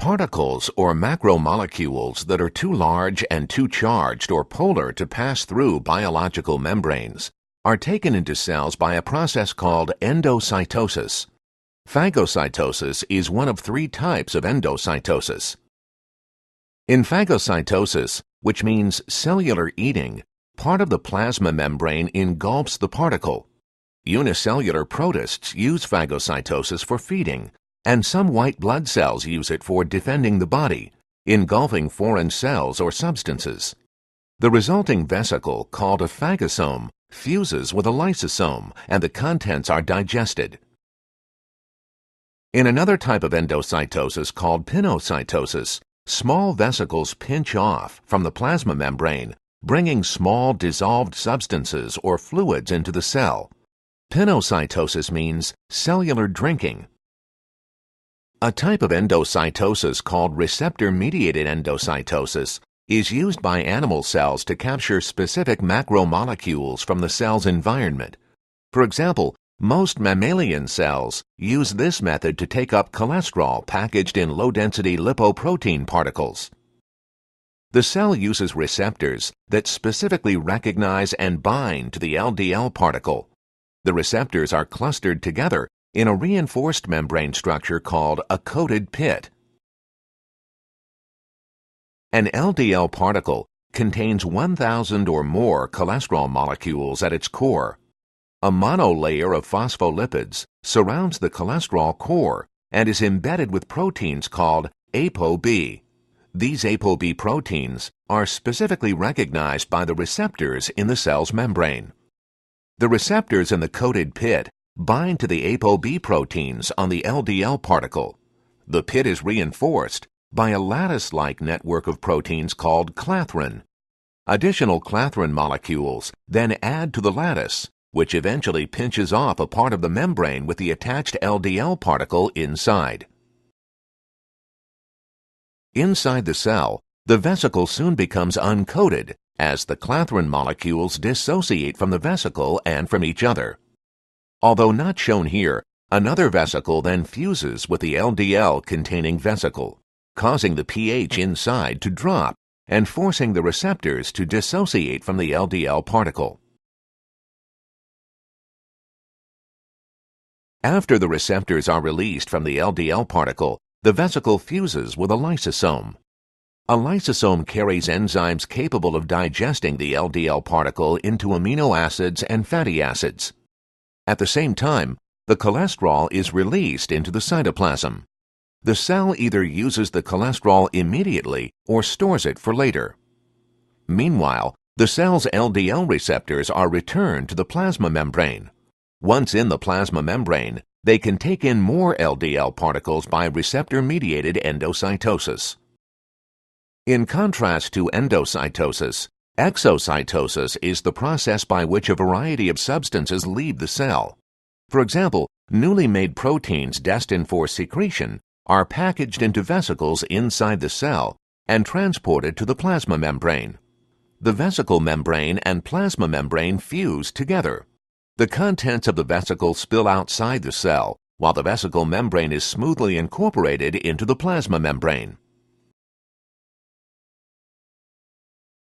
Particles or macromolecules that are too large and too charged or polar to pass through biological membranes are taken into cells by a process called endocytosis. Phagocytosis is one of three types of endocytosis. In phagocytosis, which means cellular eating, part of the plasma membrane engulfs the particle. Unicellular protists use phagocytosis for feeding, and some white blood cells use it for defending the body, engulfing foreign cells or substances. The resulting vesicle, called a phagosome, fuses with a lysosome, and the contents are digested. In another type of endocytosis called pinocytosis, small vesicles pinch off from the plasma membrane, bringing small dissolved substances or fluids into the cell. Pinocytosis means cellular drinking. A type of endocytosis called receptor-mediated endocytosis is used by animal cells to capture specific macromolecules from the cell's environment. For example, most mammalian cells use this method to take up cholesterol packaged in low-density lipoprotein particles. The cell uses receptors that specifically recognize and bind to the LDL particle. The receptors are clustered together in a reinforced membrane structure called a coated pit. An LDL particle contains 1,000 or more cholesterol molecules at its core. A monolayer of phospholipids surrounds the cholesterol core and is embedded with proteins called ApoB. These ApoB proteins are specifically recognized by the receptors in the cell's membrane. The receptors in the coated pit bind to the ApoB proteins on the LDL particle. The pit is reinforced by a lattice-like network of proteins called clathrin. Additional clathrin molecules then add to the lattice, which eventually pinches off a part of the membrane with the attached LDL particle inside. Inside the cell, the vesicle soon becomes uncoated as the clathrin molecules dissociate from the vesicle and from each other. Although not shown here, another vesicle then fuses with the LDL-containing vesicle, causing the pH inside to drop and forcing the receptors to dissociate from the LDL particle. After the receptors are released from the LDL particle, the vesicle fuses with a lysosome. A lysosome carries enzymes capable of digesting the LDL particle into amino acids and fatty acids. At the same time, the cholesterol is released into the cytoplasm. The cell either uses the cholesterol immediately or stores it for later. Meanwhile, the cell's LDL receptors are returned to the plasma membrane. Once in the plasma membrane, they can take in more LDL particles by receptor-mediated endocytosis. In contrast to endocytosis, exocytosis is the process by which a variety of substances leave the cell. For example, newly made proteins destined for secretion are packaged into vesicles inside the cell and transported to the plasma membrane. The vesicle membrane and plasma membrane fuse together. The contents of the vesicle spill outside the cell, while the vesicle membrane is smoothly incorporated into the plasma membrane.